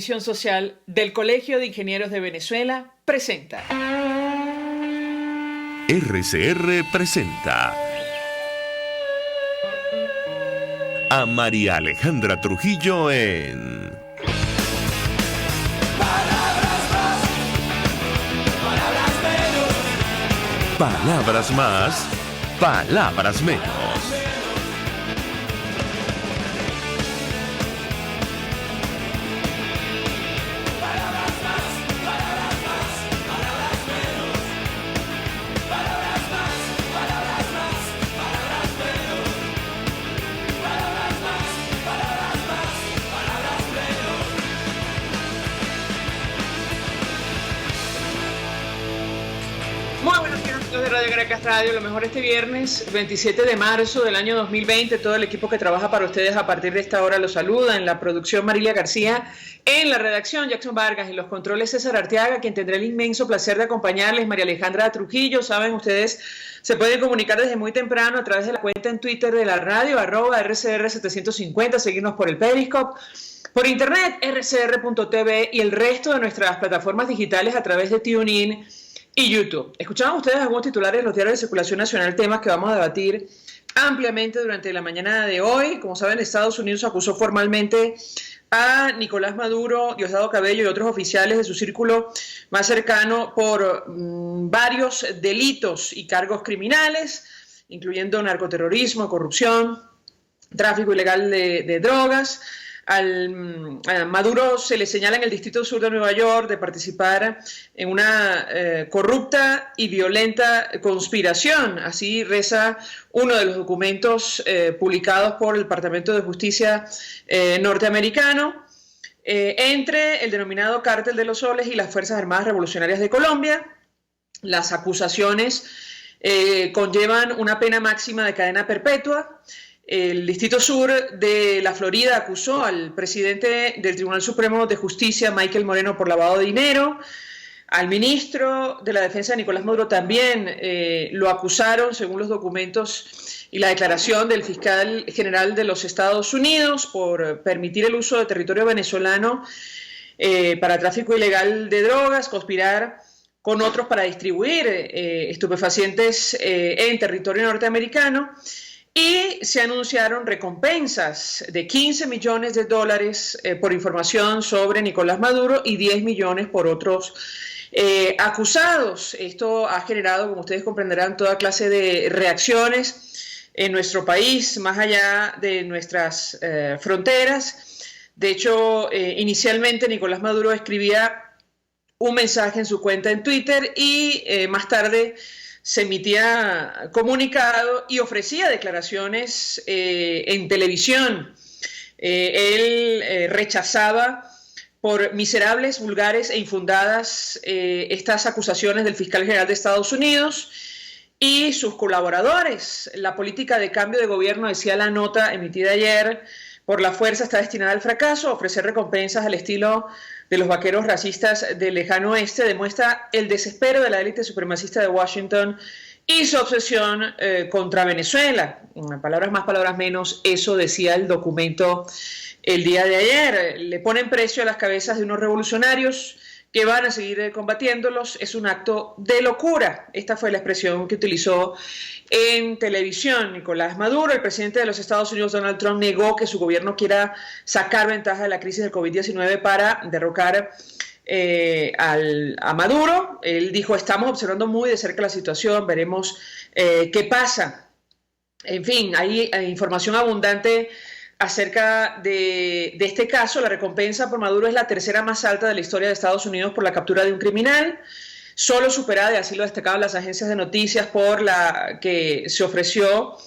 Misión Social del Colegio de Ingenieros de Venezuela presenta. RCR presenta a María Alejandra Trujillo en Palabras más, palabras menos. De Radio Caracas Radio, lo mejor este viernes 27 de marzo del año 2020. Todo el equipo que trabaja para ustedes a partir de esta hora los saluda. En la producción Marilia García, en la redacción Jackson Vargas, en los controles César Arteaga, quien tendrá el inmenso placer de acompañarles, María Alejandra Trujillo. Saben ustedes, se pueden comunicar desde muy temprano a través de la cuenta en Twitter de la radio, @RCR750, seguirnos por el Periscope, por internet, rcr.tv y el resto de nuestras plataformas digitales a través de TuneIn y YouTube. Escuchaban ustedes algunos titulares de los diarios de circulación nacional, temas que vamos a debatir ampliamente durante la mañana de hoy. Como saben, Estados Unidos acusó formalmente a Nicolás Maduro, Diosdado Cabello y otros oficiales de su círculo más cercano por varios delitos y cargos criminales, incluyendo narcoterrorismo, corrupción, tráfico ilegal de drogas. A Maduro se le señala en el Distrito Sur de Nueva York de participar en una corrupta y violenta conspiración. Así reza uno de los documentos publicados por el Departamento de Justicia norteamericano entre el denominado Cártel de los Soles y las Fuerzas Armadas Revolucionarias de Colombia. Las acusaciones conllevan una pena máxima de cadena perpetua. El Distrito Sur de la Florida acusó al presidente del Tribunal Supremo de Justicia, Michael Moreno, por lavado de dinero. Al ministro de la Defensa, Nicolás Maduro, también lo acusaron, según los documentos y la declaración del fiscal general de los Estados Unidos, por permitir el uso de territorio venezolano para tráfico ilegal de drogas, conspirar con otros para distribuir estupefacientes en territorio norteamericano. Y se anunciaron recompensas de $15 millones por información sobre Nicolás Maduro y 10 millones por otros acusados. Esto ha generado, como ustedes comprenderán, toda clase de reacciones en nuestro país, más allá de nuestras fronteras. De hecho, inicialmente Nicolás Maduro escribía un mensaje en su cuenta en Twitter y más tarde se emitía comunicado y ofrecía declaraciones en televisión. Él rechazaba por miserables, vulgares e infundadas estas acusaciones del fiscal general de Estados Unidos y sus colaboradores. La política de cambio de gobierno, decía la nota emitida ayer por la fuerza, está destinada al fracaso. Ofrecer recompensas al estilo de los vaqueros racistas del lejano oeste demuestra el desespero de la élite supremacista de Washington y su obsesión contra Venezuela. Palabras más, palabras menos, eso decía el documento el día de ayer. Le ponen precio a las cabezas de unos revolucionarios que van a seguir combatiéndolos. Es un acto de locura. Esta fue la expresión que utilizó en televisión Nicolás Maduro. El presidente de los Estados Unidos, Donald Trump, negó que su gobierno quiera sacar ventaja de la crisis del COVID-19 para derrocar a Maduro. Él dijo: estamos observando muy de cerca la situación, veremos qué pasa. En fin, hay información abundante acerca de este caso. La recompensa por Maduro es la tercera más alta de la historia de Estados Unidos por la captura de un criminal, solo superada, y así lo destacaban las agencias de noticias, por la que se ofreció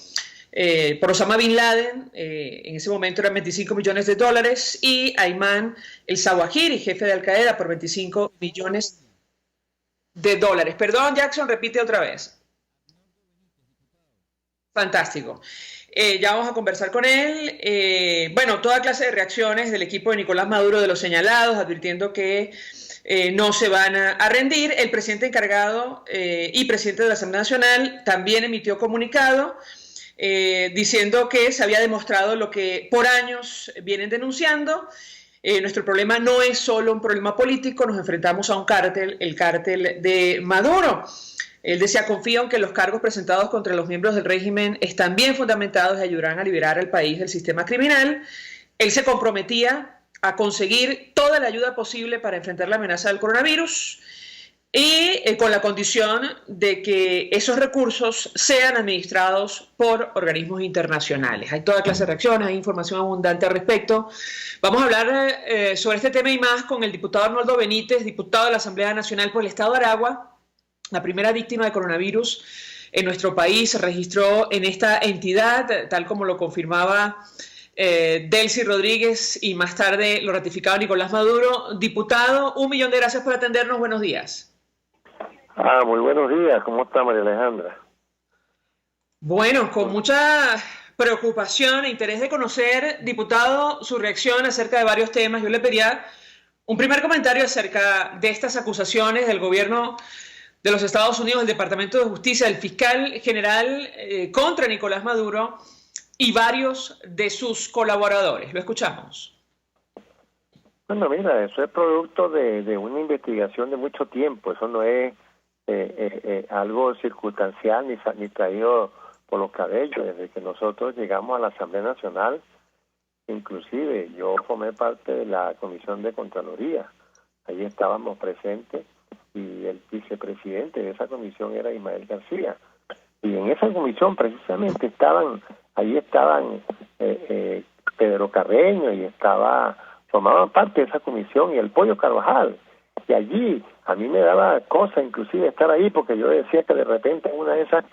por Osama Bin Laden, en ese momento eran $25 millones, y Ayman el-Zawahiri, jefe de Al-Qaeda, por $25 millones. Perdón, Jackson, repite otra vez. Fantástico. Ya vamos a conversar con él. Bueno, toda clase de reacciones del equipo de Nicolás Maduro, de los señalados, advirtiendo que no se van a rendir. El presidente encargado y presidente de la Asamblea Nacional también emitió comunicado diciendo que se había demostrado lo que por años vienen denunciando, Nuestro problema no es solo un problema político, nos enfrentamos a un cártel, el cártel de Maduro. Él decía, confío en que los cargos presentados contra los miembros del régimen están bien fundamentados y ayudarán a liberar al país del sistema criminal. Él se comprometía a conseguir toda la ayuda posible para enfrentar la amenaza del coronavirus y con la condición de que esos recursos sean administrados por organismos internacionales. Hay toda clase de reacciones, hay información abundante al respecto. Vamos a hablar sobre este tema y más con el diputado Arnoldo Benítez, diputado de la Asamblea Nacional por el Estado de Aragua. La primera víctima de coronavirus en nuestro país se registró en esta entidad, tal como lo confirmaba Delcy Rodríguez y más tarde lo ratificaba Nicolás Maduro. Diputado, 1.000.000 de gracias por atendernos. Buenos días. Muy buenos días. ¿Cómo está, María Alejandra? Bueno, con mucha preocupación e interés de conocer, diputado, su reacción acerca de varios temas. Yo le pedía un primer comentario acerca de estas acusaciones del gobierno de los Estados Unidos, del Departamento de Justicia, del fiscal general contra Nicolás Maduro y varios de sus colaboradores. Lo escuchamos. Bueno, mira, eso es producto de una investigación de mucho tiempo. Eso no es algo circunstancial ni traído por los cabellos. Desde que nosotros llegamos a la Asamblea Nacional, inclusive yo formé parte de la Comisión de Contraloría. Ahí estábamos presentes y el vicepresidente de esa comisión era Ismael García. Y en esa comisión precisamente estaban Pedro Carreño y formaban parte de esa comisión y el Pollo Carvajal. Y allí a mí me daba cosa inclusive estar ahí, porque yo decía que de repente en una de esas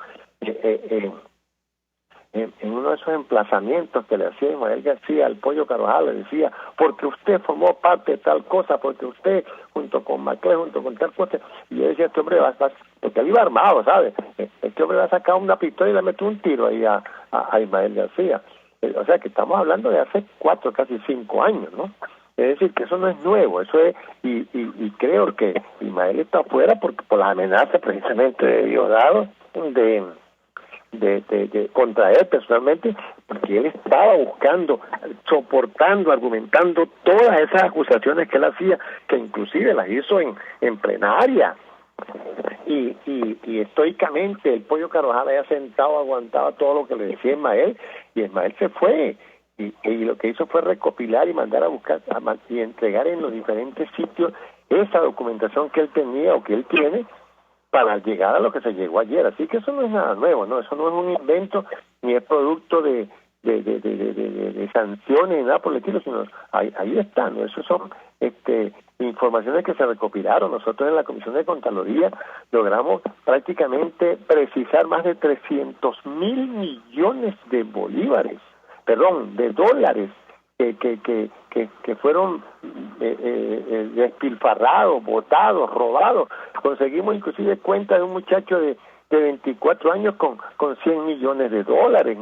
en uno de esos emplazamientos que le hacía Ismael García al Pollo Carvajal, le decía, porque usted formó parte de tal cosa, porque usted junto con Maclé, junto con tal cosa, y yo decía, este hombre porque él iba armado, ¿sabes? Este hombre va a sacar una pistola y le metió un tiro ahí a Ismael García. O sea que estamos hablando de hace 4, casi 5 años, ¿no? Es decir, que eso no es nuevo, eso es, y creo que Ismael está afuera porque por las amenazas precisamente de Diosdado, contra él personalmente, porque él estaba buscando, soportando, argumentando todas esas acusaciones que él hacía, que inclusive las hizo en plenaria. Y estoicamente el Pollo Carvajal había sentado, aguantaba todo lo que le decía Ismael, y Ismael se fue. Y lo que hizo fue recopilar y mandar a buscar y entregar en los diferentes sitios esa documentación que él tenía o que él tiene para llegar a lo que se llegó ayer. Así que eso no es nada nuevo, ¿no? Eso no es un invento ni es producto de sanciones ni nada por el estilo, sino ahí está, ¿no? Eso son informaciones que se recopilaron. Nosotros en la Comisión de Contraloría logramos prácticamente precisar más de 300.000 millones de dólares que fueron despilfarrados, botados, robados. Conseguimos inclusive cuenta de un muchacho de 24 años con 100 millones de dólares.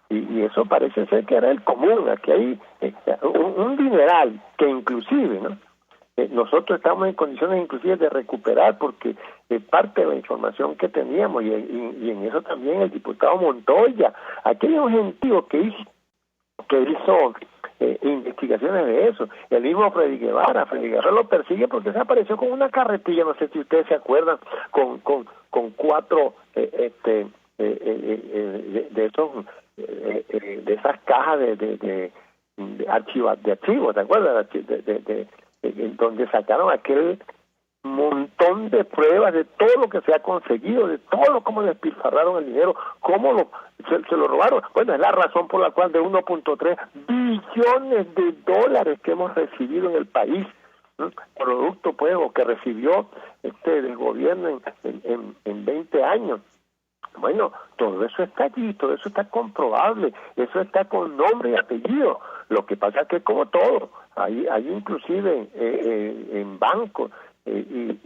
Y eso parece ser que era el común. Aquí hay un dineral que inclusive, ¿no? Nosotros estamos en condiciones inclusive de recuperar, porque parte de la información que teníamos, y en eso también el diputado Montoya, aquí hay un gentío que hizo investigaciones de eso. El mismo Freddy Guevara lo persigue porque se apareció con una carretilla, no sé si ustedes se acuerdan, con 4 de esas cajas de archivos, ¿te acuerdas? Donde sacaron aquel montón de pruebas de todo lo que se ha conseguido, de todo lo cómo despilfarraron el dinero, cómo se lo robaron. Bueno, es la razón por la cual de 1.3 billones de dólares que hemos recibido en el país, ¿no? Producto pues o que recibió del gobierno en 20 años. Bueno, todo eso está allí, todo eso está comprobable, eso está con nombre y apellido. Lo que pasa es que como todo, hay inclusive en bancos, y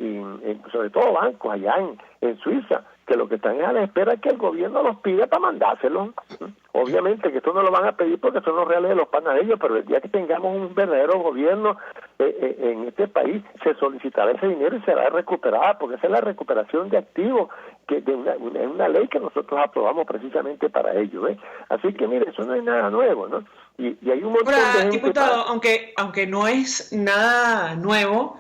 sobre todo bancos allá en Suiza, que lo que están es a la espera que el gobierno los pida para mandárselos. Obviamente que esto no lo van a pedir porque son los reales de los panas de ellos, pero el día que tengamos un verdadero gobierno en este país, se solicitará ese dinero y será recuperada, porque esa es la recuperación de activos, que de una ley que nosotros aprobamos precisamente para ello. Así que mire, eso no es nada nuevo, ¿no? Y hay un montón de gente... Diputado, aunque no es nada nuevo,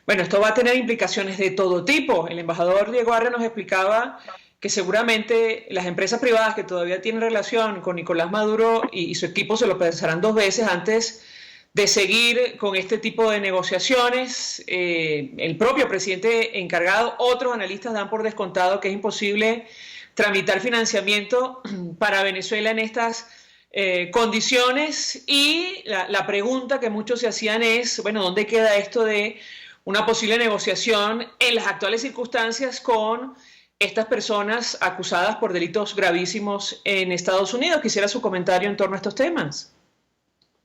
bueno, esto va a tener implicaciones de todo tipo. El embajador Diego Arre nos explicaba que seguramente las empresas privadas que todavía tienen relación con Nicolás Maduro y su equipo se lo pensarán dos veces antes de seguir con este tipo de negociaciones. El propio presidente encargado, otros analistas dan por descontado que es imposible tramitar financiamiento para Venezuela en estas condiciones, y la pregunta que muchos se hacían es, bueno, ¿dónde queda esto de una posible negociación en las actuales circunstancias con estas personas acusadas por delitos gravísimos en Estados Unidos? Quisiera su comentario en torno a estos temas.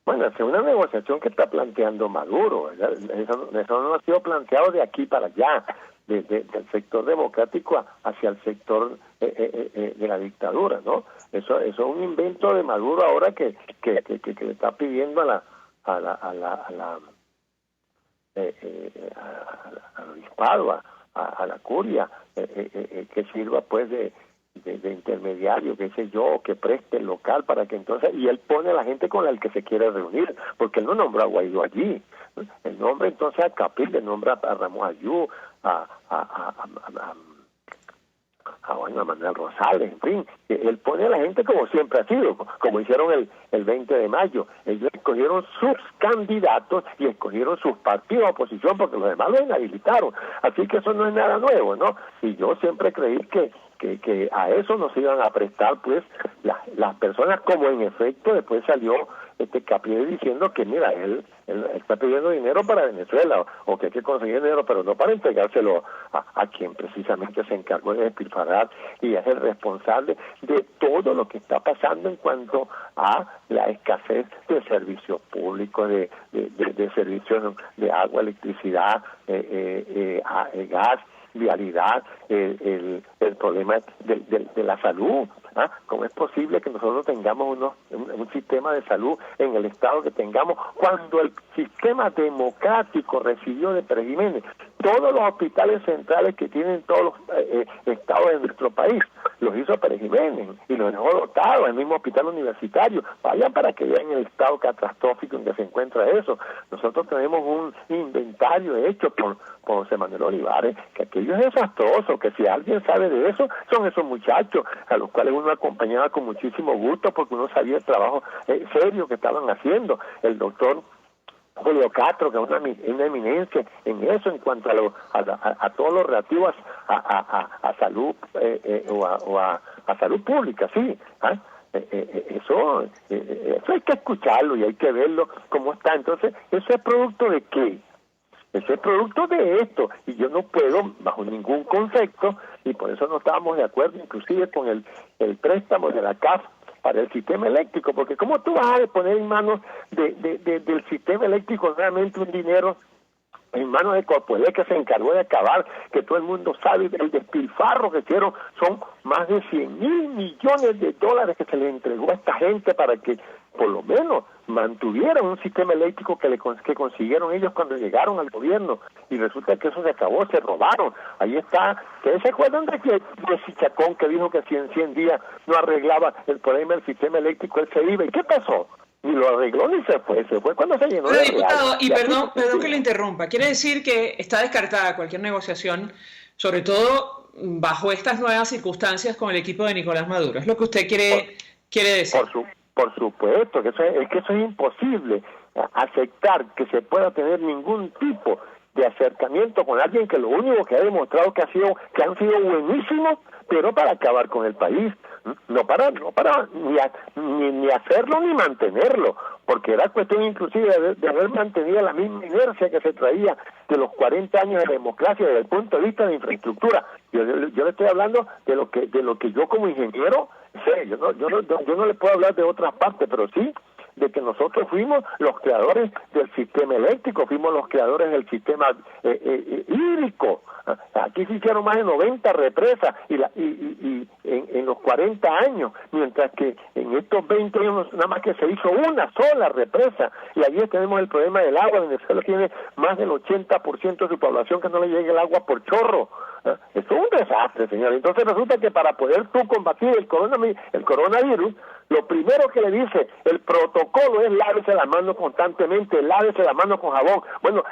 Bueno, es una negociación que está planteando Maduro, ¿verdad? Eso no ha sido planteado de aquí para allá, del sector democrático hacia el sector de la dictadura, ¿no? Eso es un invento de Maduro ahora que le está pidiendo al obispado, a la curia, que sirva pues de intermediario, qué sé yo, que preste el local para que entonces, y él pone a la gente con la que se quiere reunir, porque él no nombra a Guaidó allí, él nombra entonces a Capil, le nombra a Ramos Ayú, a Manuel Rosales, en fin, él pone a la gente como siempre ha sido, como hicieron el 20 de mayo, ellos escogieron sus candidatos y escogieron sus partidos de oposición, porque los demás los inhabilitaron, así que eso no es nada nuevo, ¿no? Y yo siempre creí que a eso nos iban a prestar pues las personas, como en efecto después salió Capriel diciendo que mira, él está pidiendo dinero para Venezuela, o que hay que conseguir dinero, pero no para entregárselo a quien precisamente se encargó de despilfarrar y es el responsable de todo lo que está pasando en cuanto a la escasez de servicios públicos, de servicios de agua, electricidad, gas, vialidad, el problema de la salud. ¿Cómo es posible que nosotros tengamos un sistema de salud en el estado que tengamos cuando el sistema democrático recibió de Pérez Jiménez todos los hospitales centrales que tienen todos los estados de nuestro país? Los hizo Pérez Jiménez y los dejó dotados, el mismo hospital universitario. Vayan para que vean el estado catastrófico en que se encuentra eso. Nosotros tenemos un inventario hecho por José Manuel Olivares, que aquello es desastroso, que si alguien sabe de eso, son esos muchachos, a los cuales uno acompañaba con muchísimo gusto, porque uno sabía el trabajo serio que estaban haciendo. El doctor Julio Castro, que es una eminencia en eso, en cuanto a todo lo relativo a salud o a salud pública, sí. Eso hay que escucharlo y hay que verlo cómo está. Entonces, ¿eso es producto de qué? Eso es producto de esto, y yo no puedo, bajo ningún concepto, y por eso no estábamos de acuerdo inclusive con el préstamo de la CAF para el sistema eléctrico, porque ¿cómo tú vas a poner en manos del sistema eléctrico realmente un dinero en manos de Corpoelec, que se encargó de acabar, que todo el mundo sabe el despilfarro que hicieron? Son más de 100.000 millones de dólares que se les entregó a esta gente para que por lo menos mantuvieran un sistema eléctrico que consiguieron ellos cuando llegaron al gobierno, y resulta que eso se acabó, se robaron. Ahí está, ¿ustedes se acuerdan de Chacón, que dijo que si en 100 días no arreglaba el problema del sistema eléctrico él se iba? ¿Y qué pasó? Ni lo arregló ni se fue cuando se llenó. Pero, diputado, y perdón que le interrumpa, quiere decir que está descartada cualquier negociación, sobre todo bajo estas nuevas circunstancias con el equipo de Nicolás Maduro. ¿Es lo que usted quiere decir? Por supuesto, que eso es imposible aceptar que se pueda tener ningún tipo de acercamiento con alguien que lo único que ha demostrado que han sido buenísimos, pero para acabar con el país, no para ni hacerlo ni mantenerlo, porque era cuestión inclusive de haber mantenido la misma inercia que se traía de los 40 años de democracia desde el punto de vista de infraestructura. Yo le estoy hablando de lo que yo como ingeniero sé. Yo no le puedo hablar de otras partes, pero sí de que nosotros fuimos los creadores del sistema eléctrico, fuimos los creadores del sistema hídrico. Aquí se hicieron más de 90 represas y en los 40 años, mientras que en estos 20 años nada más que se hizo una sola represa, y allí tenemos el problema del agua. Venezuela tiene más del 80% de su población que no le llega el agua por chorro. Esto es un desastre, señor. Entonces resulta que para poder tú combatir el coronavirus, lo primero que le dice el protocolo es lávese las manos constantemente, lávese las manos con jabón. Bueno,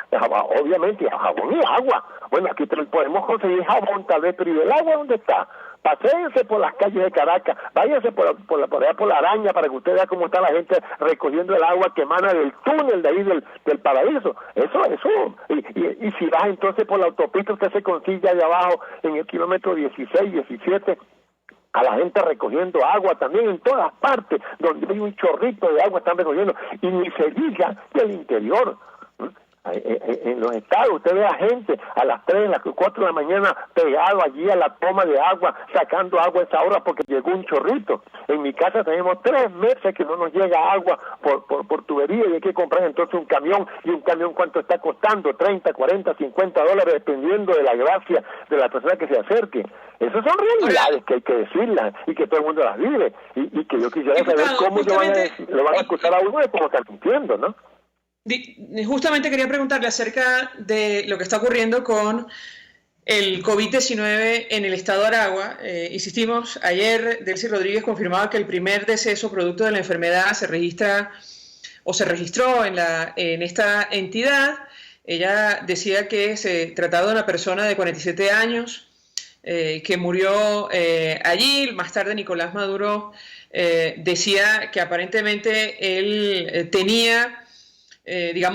obviamente jabón y agua. Bueno, aquí podemos conseguir jabón tal vez, pero ¿y el agua dónde está? Paséense por las calles de Caracas, váyanse por allá por la Araña para que usted vea cómo está la gente recogiendo el agua que emana del túnel de ahí del paraíso. Eso, y si vas entonces por la autopista, usted se consigue allá abajo en el kilómetro 16, 17, a la gente recogiendo agua también en todas partes, donde hay un chorrito de agua están recogiendo, y ni se diga del interior. En los estados usted ve a gente a las 3, a las 4 de la mañana pegado allí a la toma de agua, sacando agua a esa hora porque llegó un chorrito. En mi casa tenemos 3 meses que no nos llega agua por tubería, y hay que comprar entonces un camión, y un camión ¿cuánto está costando? 30, 40, 50 dólares, dependiendo de la gracia de la persona que se acerque. Esas son realidades que hay que decirlas y que todo el mundo las vive, y que yo quisiera saber cómo le van a acusar a uno de cómo está mintiendo, ¿no? Justamente quería preguntarle acerca de lo que está ocurriendo con el COVID-19 en el estado de Aragua. Insistimos, ayer Delcy Rodríguez confirmaba que el primer deceso producto de la enfermedad se registró en esta entidad. Ella decía que se trataba de una persona de 47 años que murió allí. Más tarde Nicolás Maduro decía que aparentemente él tenía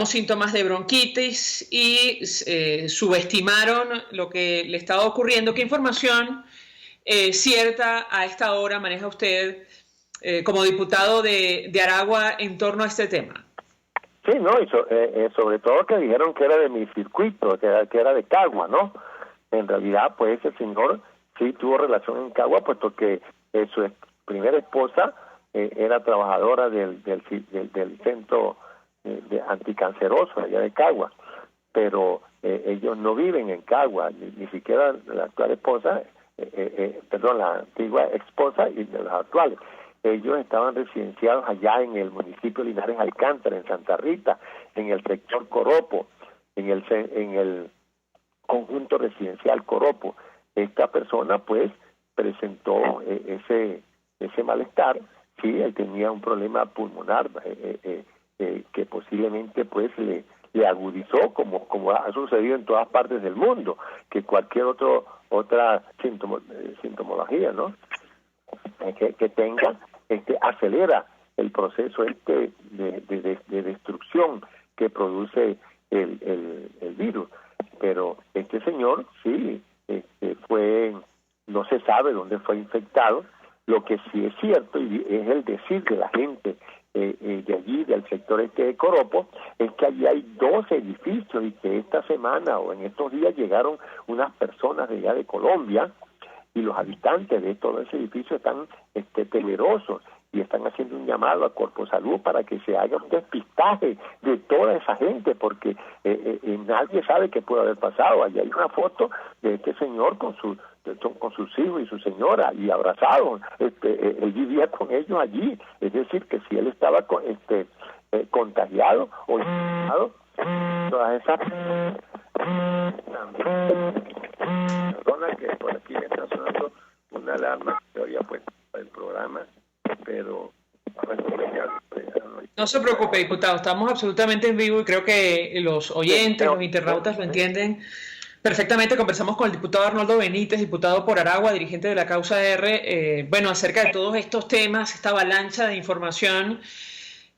síntomas de bronquitis y subestimaron lo que le estaba ocurriendo. ¿Qué información cierta a esta hora maneja usted como diputado de Aragua en torno a este tema? Sí, no, y sobre todo que dijeron que era de mi circuito, que era de Cagua, ¿no? En realidad, pues ese señor sí tuvo relación en Cagua, puesto que su primera esposa era trabajadora del centro de anticanceroso allá de Cagua, pero ellos no viven en Cagua, ni siquiera la actual esposa, la antigua esposa y de las actuales. Ellos estaban residenciados allá en el municipio de Linares Alcántara, en Santa Rita, en el sector Coropo, en el conjunto residencial Coropo. Esta persona pues presentó ese malestar. Sí, él tenía un problema pulmonar que posiblemente pues le agudizó, como ha sucedido en todas partes del mundo, que cualquier otra sintomología, ¿no? que tenga acelera el proceso de destrucción que produce el virus. Pero este señor sí no se sabe dónde fue infectado. Lo que sí es cierto, y es el decir de la gente de allí, del sector de Coropo, es que allí hay 2 edificios, y que esta semana o en estos días llegaron unas personas de allá de Colombia, y los habitantes de todos esos edificios están temerosos y están haciendo un llamado a Corpo Salud para que se haga un despistaje de toda esa gente, porque nadie sabe qué puede haber pasado. Allí hay una foto de este señor con sus hijos y su señora, y abrazados. Él vivía con ellos allí, es decir, que si él estaba contagiado o infectado, todas esas perdona que por aquí me está sonando una alarma que había puesto el programa, pero no se preocupe, diputado, estamos absolutamente en vivo y creo que los oyentes, los internautas lo entienden perfectamente. Conversamos con el diputado Arnoldo Benítez, diputado por Aragua, dirigente de la Causa R, acerca de todos estos temas, esta avalancha de información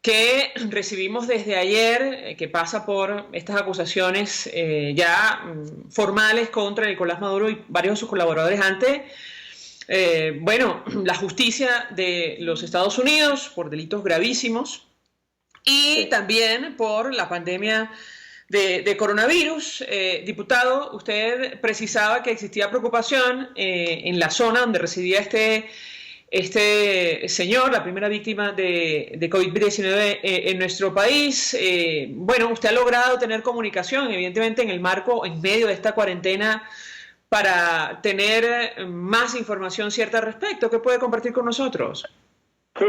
que recibimos desde ayer, que pasa por estas acusaciones ya formales contra Nicolás Maduro y varios de sus colaboradores ante la justicia de los Estados Unidos por delitos gravísimos, y también por la pandemia de coronavirus. Diputado, usted precisaba que existía preocupación en la zona donde residía este este señor, la primera víctima de COVID-19 en nuestro país. Bueno, usted ha logrado tener comunicación, evidentemente en medio de esta cuarentena, para tener más información cierta al respecto. ¿Qué puede compartir con nosotros? Sí,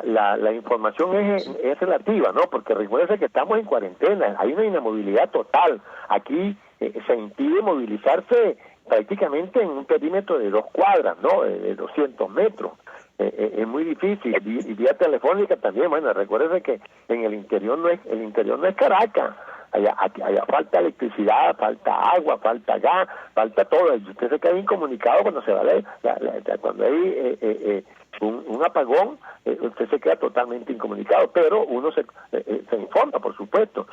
la información es relativa, ¿no? Porque recuérdense que estamos en cuarentena, hay una inamovilidad total. Aquí se impide movilizarse prácticamente en un perímetro de 2 cuadras, ¿no? De 200 metros. Es muy difícil. Y vía telefónica también, bueno, recuérdense que en el interior no es Caracas. Allá falta electricidad, falta agua, falta gas, falta todo. Y usted se queda incomunicado cuando se va cuando hay un apagón, usted se queda totalmente incomunicado, pero uno se informa, por supuesto.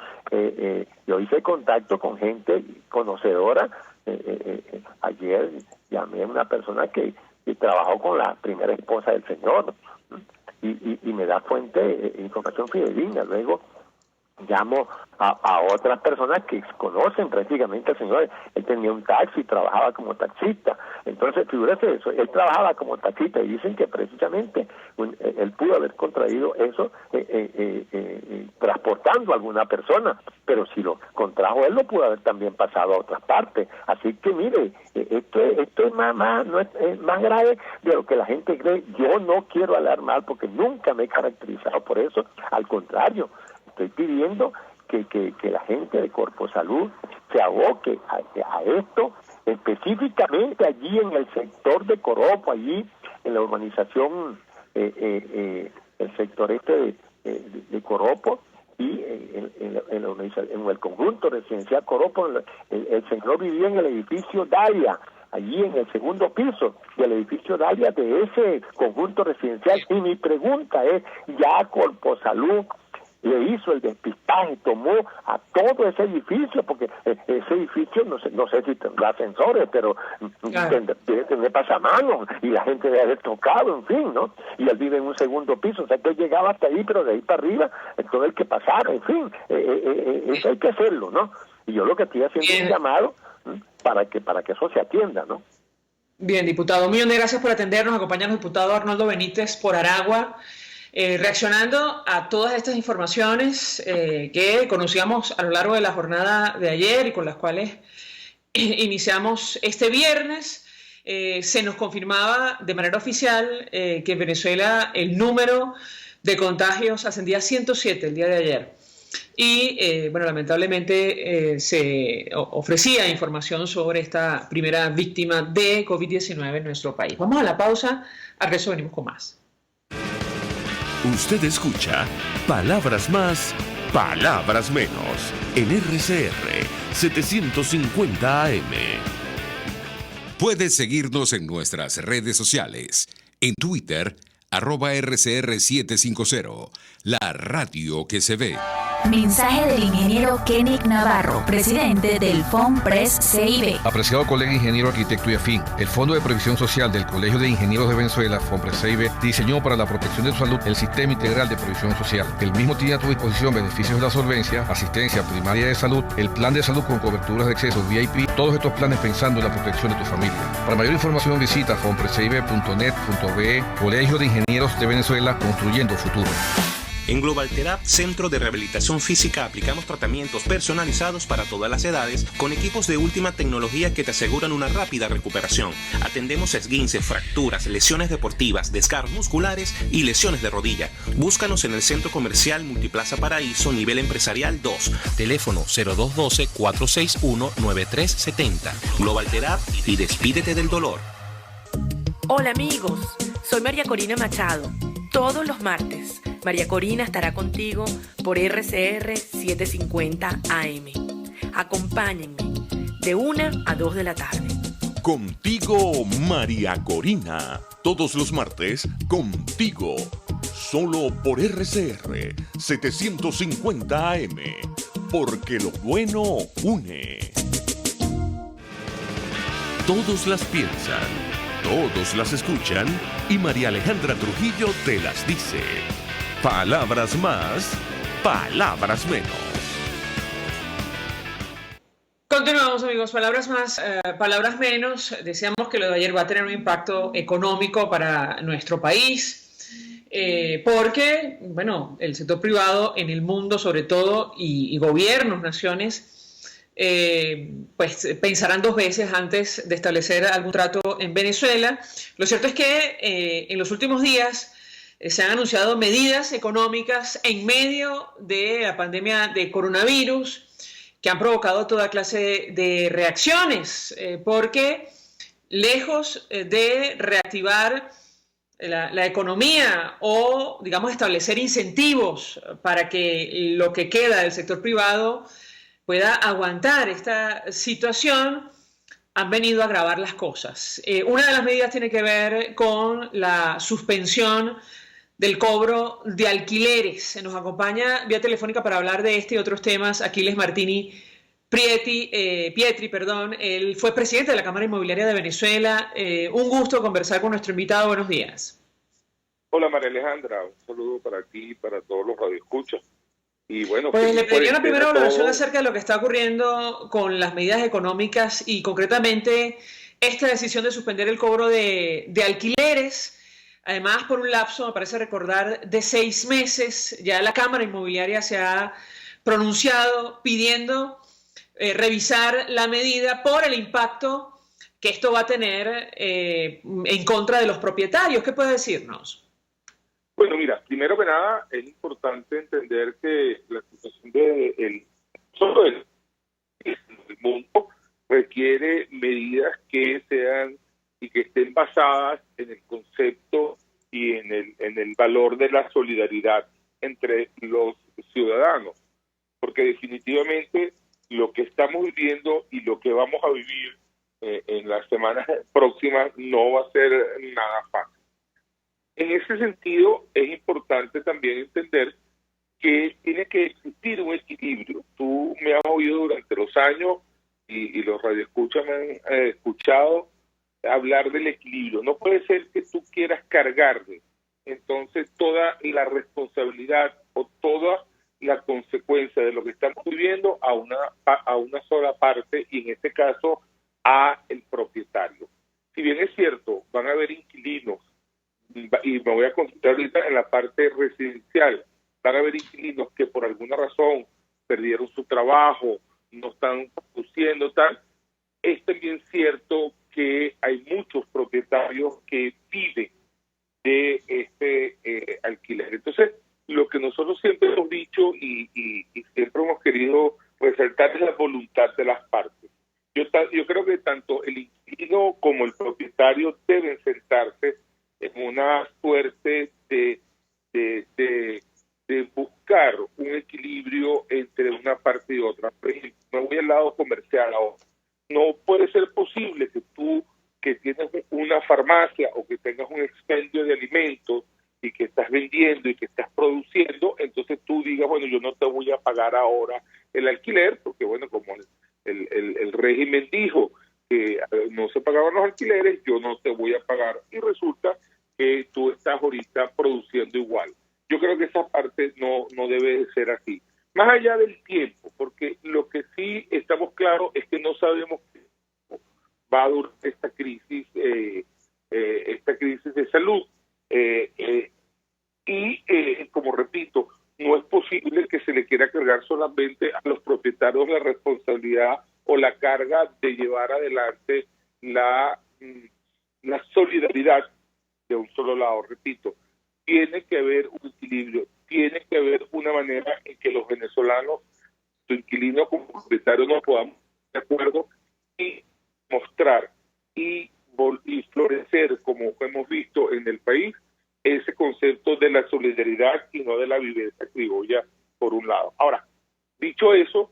Yo hice contacto con gente conocedora. Ayer llamé a una persona que trabajó con la primera esposa del señor, y me da fuente, información fidedigna. Luego llamo a otras personas que conocen prácticamente al señor. Él tenía un taxi, trabajaba como taxista. Entonces, figúrese eso, él trabajaba como taxista y dicen que precisamente él pudo haber contraído eso transportando a alguna persona, pero si lo contrajo él, lo pudo haber también pasado a otras partes. Así que mire, esto es más grave de lo que la gente cree. Yo no quiero alarmar porque nunca me he caracterizado por eso, al contrario. Estoy pidiendo que la gente de Corpo Salud se aboque a esto, específicamente allí en el sector de Coropo, allí en la urbanización, el sector de Coropo, y en el conjunto residencial Coropo. El señor vivía en el edificio Dalia, allí en el segundo piso del edificio Dalia de ese conjunto residencial. Y mi pregunta es, ¿ya Corpo Salud le hizo el despistaje, tomó a todo ese edificio? Porque ese edificio no sé si tendrá ascensores, pero debe tener pasamanos y la gente debe haber tocado, en fin, ¿no? Y él vive en un segundo piso, o sea que él llegaba hasta ahí, pero de ahí para arriba todo el que pasara, en fin, eso hay que hacerlo, ¿no? Y yo lo que estoy haciendo es un llamado para que eso se atienda, ¿no? Bien, diputado, un millón de gracias por atendernos. Acompañarnos, diputado Arnoldo Benítez por Aragua. Reaccionando a todas estas informaciones que conocíamos a lo largo de la jornada de ayer y con las cuales iniciamos este viernes, se nos confirmaba de manera oficial que en Venezuela el número de contagios ascendía a 107 el día de ayer. Y, bueno, lamentablemente se ofrecía información sobre esta primera víctima de COVID-19 en nuestro país. Vamos a la pausa, al regreso venimos con más. Usted escucha Palabras Más, Palabras Menos en RCR 750 AM. Puedes seguirnos en nuestras redes sociales. En Twitter, @RCR750, la radio que se ve. Mensaje del ingeniero Kenick Navarro, presidente del FOMPRES-CIB. Apreciado colega ingeniero, arquitecto y afín, el Fondo de Previsión Social del Colegio de Ingenieros de Venezuela, FOMPRES-CIB, diseñó para la protección de su salud el Sistema Integral de Previsión Social. El mismo tiene a tu disposición beneficios de la solvencia, asistencia primaria de salud, el plan de salud con coberturas de acceso VIP, todos estos planes pensando en la protección de tu familia. Para mayor información visita fomprescibe.net.be, Colegio de Ingenieros de Venezuela, construyendo futuro. En Global Therapy, Centro de Rehabilitación Física, aplicamos tratamientos personalizados para todas las edades con equipos de última tecnología que te aseguran una rápida recuperación. Atendemos esguinces, fracturas, lesiones deportivas, desgarros musculares y lesiones de rodilla. Búscanos en el Centro Comercial Multiplaza Paraíso, nivel empresarial 2. Teléfono 0212-461-9370. Global Therapy y despídete del dolor. Hola amigos, soy María Corina Machado. Todos los martes, María Corina estará contigo por RCR 750 AM. Acompáñenme de 1 a 2 de la tarde. Contigo, María Corina. Todos los martes, contigo. Solo por RCR 750 AM. Porque lo bueno une. Todos las piensan, todos las escuchan y María Alejandra Trujillo te las dice. Palabras más, palabras menos. Continuamos, amigos. Palabras más, palabras menos. Decíamos que lo de ayer va a tener un impacto económico para nuestro país, porque, bueno, el sector privado en el mundo, sobre todo, y gobiernos, naciones, pues pensarán dos veces antes de establecer algún trato en Venezuela. Lo cierto es que en los últimos días se han anunciado medidas económicas en medio de la pandemia de coronavirus, que han provocado toda clase de reacciones, porque lejos de reactivar la economía o, digamos, establecer incentivos para que lo que queda del sector privado pueda aguantar esta situación, han venido a agravar las cosas. Una de las medidas tiene que ver con la suspensión del cobro de alquileres. Se nos acompaña vía telefónica para hablar de este y otros temas Aquiles Martini Pietri, él fue presidente de la Cámara Inmobiliaria de Venezuela. Un gusto conversar con nuestro invitado. Buenos días. Hola María Alejandra, un saludo para ti y para todos los radioescuchas. Y bueno, pues le pediría una primera valoración todo acerca de lo que está ocurriendo con las medidas económicas y concretamente esta decisión de suspender el cobro de alquileres. Además, por un lapso, me parece recordar, de 6 meses, ya la Cámara Inmobiliaria se ha pronunciado pidiendo revisar la medida por el impacto que esto va a tener en contra de los propietarios. ¿Qué puede decirnos? Bueno, mira, primero que nada, es importante entender que la situación del mundo requiere medidas que sean y que estén basadas en el concepto y en el valor de la solidaridad entre los ciudadanos, porque definitivamente lo que estamos viviendo y lo que vamos a vivir en las semanas próximas no va a ser nada fácil. En ese sentido, es importante también entender que tiene que existir un equilibrio. Tú me has oído durante los años y los radioescuchas me han escuchado hablar del equilibrio. No puede ser que tú quieras cargarle entonces toda la responsabilidad o toda la consecuencia de lo que estamos viviendo a una sola parte, y en este caso a el propietario. Si bien es cierto, van a haber inquilinos, y me voy a concentrar ahorita en la parte residencial, van a haber inquilinos que por alguna razón perdieron su trabajo, no están produciendo tal. Es también cierto que hay muchos propietarios que viven de este alquiler. Entonces, lo que nosotros siempre hemos dicho y siempre hemos querido resaltar es la voluntad de las partes. Yo creo que tanto el inquilino como el propietario deben sentarse en una suerte de buscar un equilibrio entre una parte y otra. Por ejemplo, me voy al lado comercial ahora. No puede ser posible que tú, que tienes una farmacia o que tengas un expendio de alimentos y que estás vendiendo y que estás produciendo, entonces tú digas, bueno, yo no te voy a pagar ahora el alquiler, porque bueno, como el régimen dijo que no se pagaban los alquileres, yo no te voy a pagar, y resulta que tú estás ahorita produciendo igual. Yo creo que esa parte no debe de ser así. Más allá del tiempo, porque lo que sí estamos claros es que no sabemos qué va a durar esta crisis de salud. Como repito, no es posible que se le quiera cargar solamente a los propietarios la responsabilidad o la carga de llevar adelante la solidaridad de un solo lado. Repito, tiene que haber un equilibrio, tiene que haber una manera en que los venezolanos, su inquilino como propietario, nos podamos de acuerdo y mostrar y florecer, como hemos visto en el país, ese concepto de la solidaridad y no de la vivencia criolla, por un lado. Ahora, dicho eso,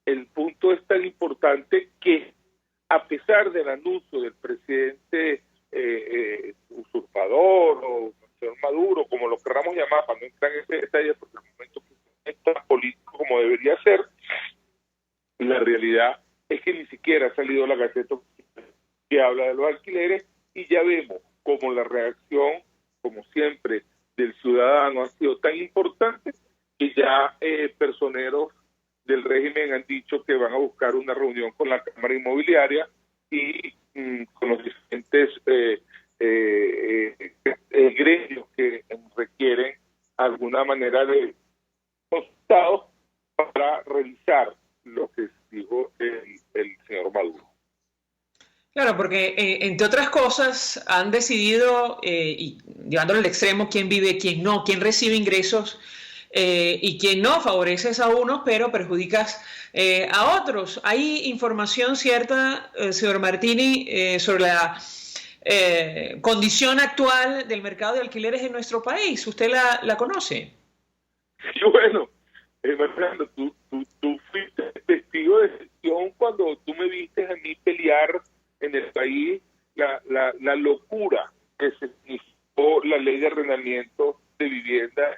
el punto es tan importante que, a pesar del anuncio del presidente usurpador o señor Maduro, como lo queramos llamar, para no entrar en ese detalle, porque el momento que es tan político como debería ser, la realidad es que ni siquiera ha salido la Gaceta que habla de los alquileres, y ya vemos como la reacción, como siempre, del ciudadano ha sido tan importante que ya personeros del régimen han dicho que van a buscar una reunión con la Cámara Inmobiliaria y con los diferentes gremios que requieren alguna manera de consultados para revisar lo que dijo el señor Maduro. Claro, porque entre otras cosas han decidido, y llevándolo al extremo, quién vive, quién no, quién recibe ingresos y quién no. Favoreces a unos, pero perjudicas a otros. ¿Hay información cierta, señor Martini, sobre la condición actual del mercado de alquileres en nuestro país? ¿Usted la conoce? Sí, bueno, Fernando, tú fuiste testigo de gestión cuando tú me viste a mí pelear en el país la locura que significó la ley de arrendamiento de vivienda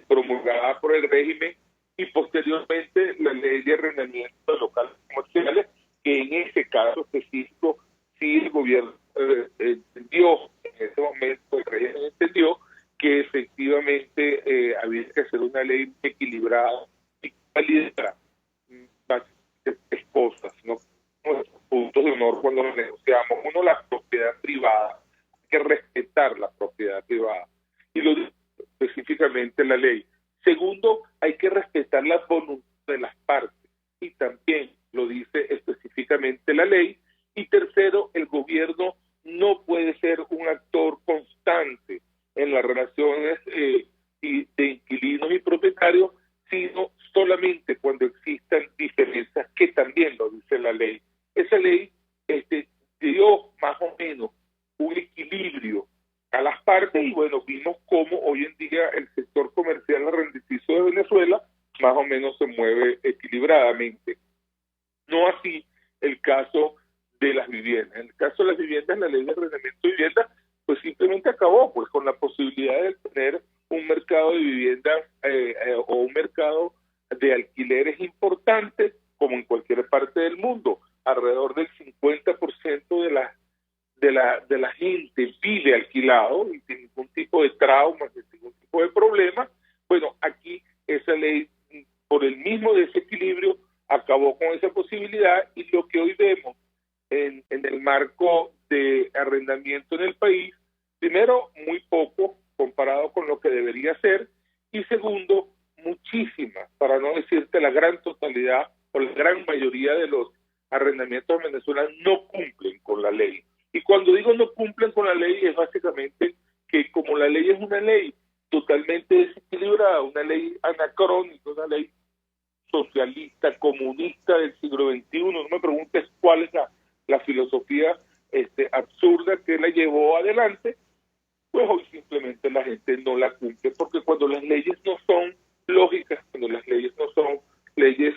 promulgada por el régimen y posteriormente la ley de arrendamiento de locales comerciales, que en ese caso específico sí el gobierno entendió, en ese momento el régimen entendió que efectivamente había que hacer una ley equilibrada y validara tres cosas, ¿no? Nuestros puntos de honor cuando nos negociamos. Uno, la propiedad privada. Hay que respetar la propiedad privada. Y lo dice específicamente la ley. Segundo, hay que respetar la voluntad de las partes. Y también lo dice específicamente la ley. Y tercero, el gobierno no puede ser un actor constante en las relaciones de inquilinos y propietarios, sino solamente cuando existan diferencias, que también lo dice la ley. Esa ley dio más o menos un equilibrio a las partes y bueno, vimos cómo hoy en día el sector comercial arrendaticio de Venezuela más o menos se mueve equilibradamente. No así el caso de las viviendas. En el caso de las viviendas, la ley de arrendamiento de viviendas pues simplemente acabó pues con la posibilidad de tener un mercado de viviendas o un mercado de alquileres importante como en cualquier parte del mundo. Alrededor del 50% de la gente vive alquilado y sin ningún tipo de trauma, sin ningún tipo de problema. Bueno, aquí esa ley, por el mismo desequilibrio, acabó con esa posibilidad y lo que hoy vemos en el marco de arrendamiento en el país, primero, muy poco comparado con lo que debería ser, y segundo, muchísimas, para no decirte la gran totalidad o la gran mayoría de los arrendamientos en Venezuela no cumplen con la ley. Y cuando digo no cumplen con la ley es básicamente que como la ley es una ley totalmente desequilibrada, una ley anacrónica, una ley socialista, comunista del siglo XXI, no me preguntes cuál es la filosofía absurda que la llevó adelante, pues hoy simplemente la gente no la cumple, porque cuando las leyes no son lógicas, cuando las leyes no son leyes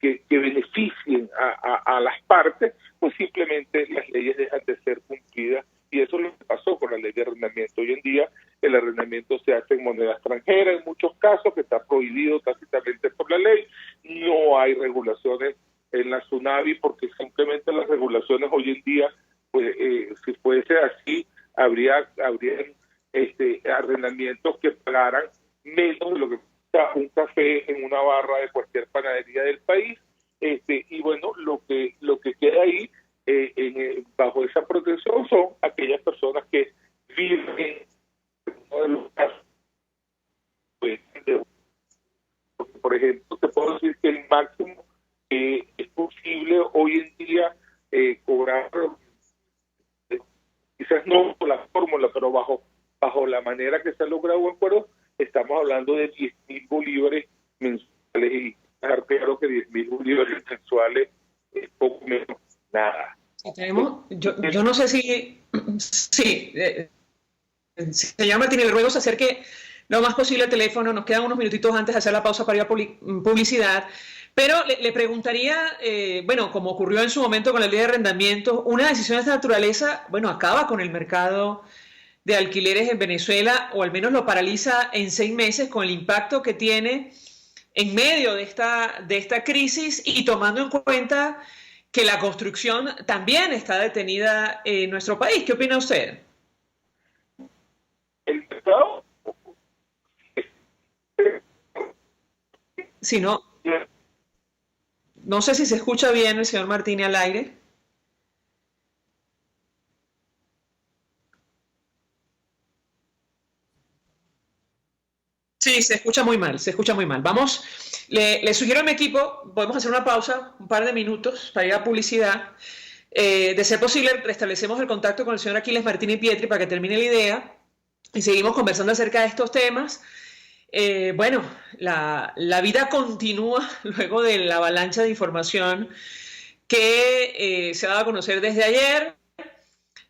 que beneficien a las partes, pues simplemente las leyes dejan de ser cumplidas y eso es lo que pasó con la ley de arrendamiento. Hoy en día el arrendamiento se hace en moneda extranjera en muchos casos, que está prohibido tácitamente por la ley. No hay regulaciones en la SUNAVI porque simplemente las regulaciones hoy en día, pues si fuese así, habrían arrendamientos que pagaran menos de lo que cuesta un café en una barra de cualquier panadería del país. Y bueno, lo que queda ahí bajo esa protección son aquellas personas que viven en uno de los casos. Pues, por ejemplo, te puedo decir que el máximo es posible hoy en día cobrar, quizás no por la fórmula, pero bajo la manera que se ha logrado un acuerdo, estamos hablando de 10.000 bolívares mensuales y claro que 10.000 bolívares mensuales es poco menos nada. Yo no sé si señor Martínez, le ruego se acerque lo más posible al teléfono. Nos quedan unos minutitos antes de hacer la pausa para ir a publicidad. Pero le preguntaría, bueno, como ocurrió en su momento con la ley de arrendamiento, una decisión de esta naturaleza, bueno, acaba con el mercado de alquileres en Venezuela, o al menos lo paraliza en 6 meses con el impacto que tiene en medio de esta crisis y tomando en cuenta que la construcción también está detenida en nuestro país. ¿Qué opina usted? El mercado. Si no, No sé si se escucha bien el señor Martini al aire. Sí, se escucha muy mal, se escucha muy mal. Vamos, le sugiero a mi equipo, podemos hacer una pausa, un par de minutos para ir a publicidad. De ser posible, restablecemos el contacto con el señor Aquiles Martini Pietri para que termine la idea y seguimos conversando acerca de estos temas. Bueno, la vida continúa luego de la avalancha de información que se ha dado a conocer desde ayer.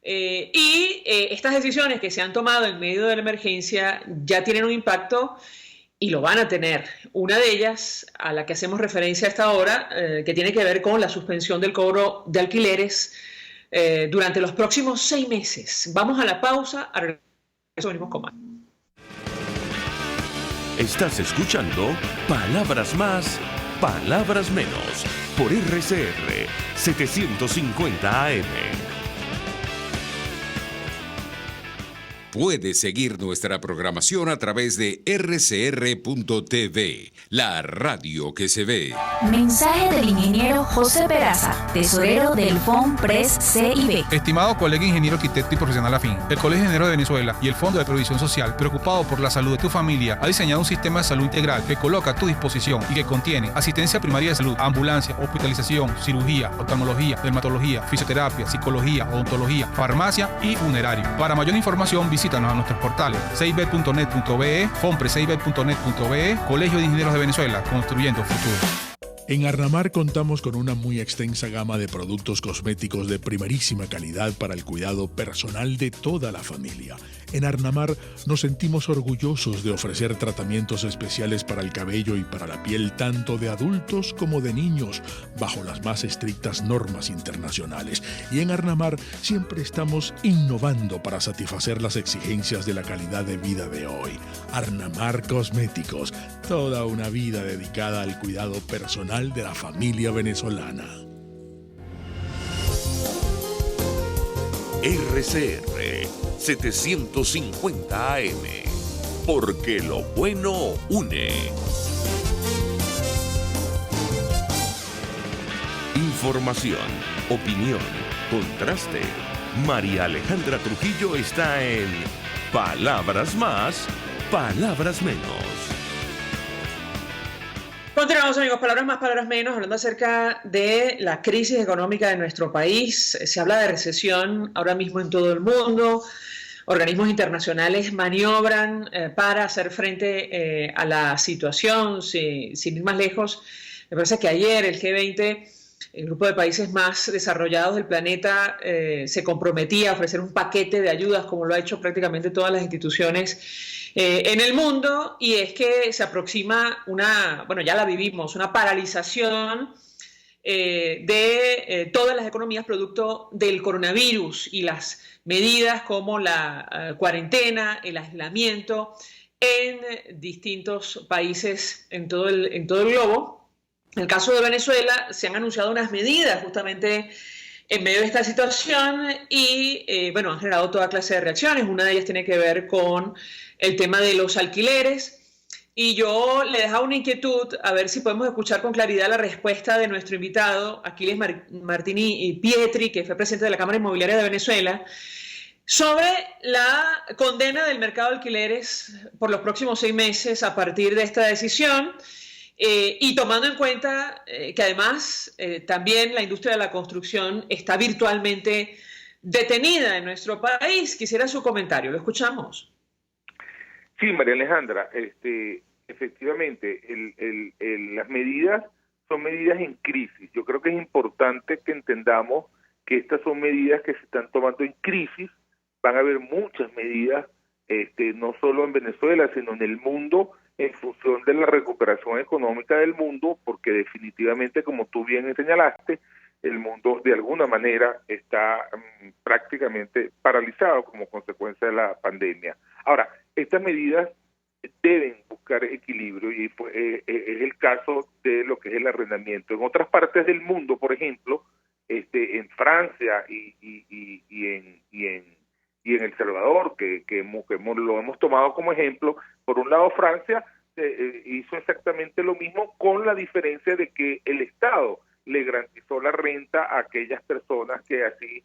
Estas decisiones que se han tomado en medio de la emergencia ya tienen un impacto y lo van a tener. Una de ellas, a la que hacemos referencia a esta hora, que tiene que ver con la suspensión del cobro de alquileres durante los próximos 6 meses. Vamos a la pausa, a regreso venimos con más. Estás escuchando Palabras Más, Palabras Menos, por RCR 750 AM. Puedes seguir nuestra programación a través de rcr.tv, la radio que se ve. Mensaje del ingeniero José Peraza, tesorero del FOMPRES CIB. Estimado colega ingeniero, arquitecto y profesional afín, el Colegio de Ingenieros de Venezuela y el Fondo de Previsión Social, preocupado por la salud de tu familia, ha diseñado un sistema de salud integral que coloca a tu disposición y que contiene asistencia primaria de salud, ambulancia, hospitalización, cirugía, oftalmología, dermatología, fisioterapia, psicología, odontología, farmacia y funerario. Para mayor información, visítanos a nuestros portales cib.net.be, fomprecib.net.be, Colegio de Ingenieros de Venezuela, construyendo futuro. En Arnamar contamos con una muy extensa gama de productos cosméticos de primerísima calidad para el cuidado personal de toda la familia. En Arnamar nos sentimos orgullosos de ofrecer tratamientos especiales para el cabello y para la piel tanto de adultos como de niños, bajo las más estrictas normas internacionales. Y en Arnamar siempre estamos innovando para satisfacer las exigencias de la calidad de vida de hoy. Arnamar Cosméticos, toda una vida dedicada al cuidado personal de la familia venezolana. RCR 750 AM, porque lo bueno une. Información, opinión, contraste. María Alejandra Trujillo está en Palabras Más, Palabras Menos. Continuamos, amigos, palabras más, palabras menos, hablando acerca de la crisis económica de nuestro país. Se habla de recesión ahora mismo en todo el mundo. Organismos internacionales maniobran para hacer frente a la situación. Sin ir más lejos, me parece que ayer el G20, el grupo de países más desarrollados del planeta, se comprometía a ofrecer un paquete de ayudas, como lo ha hecho prácticamente todas las instituciones en el mundo, y es que se aproxima ya la vivimos, una paralización de todas las economías producto del coronavirus y las medidas como la cuarentena, el aislamiento en distintos países en todo el globo. En el caso de Venezuela se han anunciado unas medidas justamente en medio de esta situación y han generado toda clase de reacciones. Una de ellas tiene que ver con el tema de los alquileres, y yo le dejaba una inquietud a ver si podemos escuchar con claridad la respuesta de nuestro invitado, Aquiles Martini Pietri, que fue presidente de la Cámara Inmobiliaria de Venezuela, sobre la condena del mercado de alquileres por los próximos 6 meses a partir de esta decisión, y tomando en cuenta que además también la industria de la construcción está virtualmente detenida en nuestro país. Quisiera su comentario, lo escuchamos. Sí, María Alejandra, efectivamente, las medidas son medidas en crisis. Yo creo que es importante que entendamos que estas son medidas que se están tomando en crisis. Van a haber muchas medidas, no solo en Venezuela, sino en el mundo, en función de la recuperación económica del mundo, porque definitivamente, como tú bien señalaste, el mundo de alguna manera está prácticamente paralizado como consecuencia de la pandemia. Ahora, estas medidas deben buscar equilibrio y es el caso de lo que es el arrendamiento. En otras partes del mundo, por ejemplo, en Francia y en El Salvador, que lo hemos tomado como ejemplo, por un lado Francia hizo exactamente lo mismo, con la diferencia de que el Estado le garantizó la renta a aquellas personas que así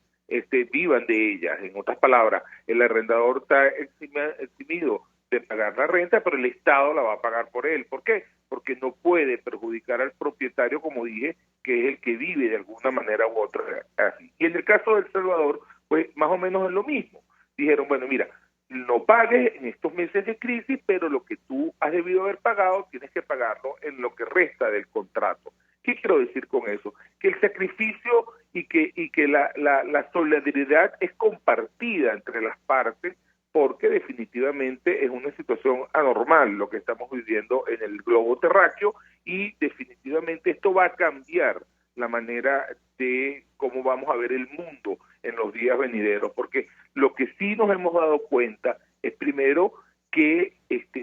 vivan de ellas. En otras palabras, el arrendador está eximido de pagar la renta, pero el Estado la va a pagar por él. ¿Por qué? Porque no puede perjudicar al propietario, como dije, que es el que vive de alguna manera u otra así. Y en el caso de El Salvador, pues más o menos es lo mismo. Dijeron, bueno, mira, no pagues en estos meses de crisis, pero lo que tú has debido haber pagado, tienes que pagarlo en lo que resta del contrato. ¿Qué quiero decir con eso? Que el sacrificio y que la solidaridad es compartida entre las partes, porque definitivamente es una situación anormal lo que estamos viviendo en el globo terráqueo, y definitivamente esto va a cambiar la manera de cómo vamos a ver el mundo en los días venideros, porque lo que sí nos hemos dado cuenta es primero que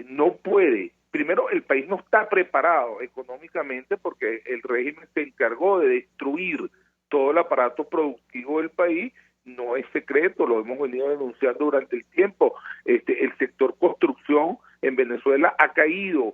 no puede, primero el país no está preparado económicamente, porque el régimen se encargó de destruir todo el aparato productivo del país. No es secreto, lo hemos venido denunciando durante el tiempo. El sector construcción en Venezuela ha caído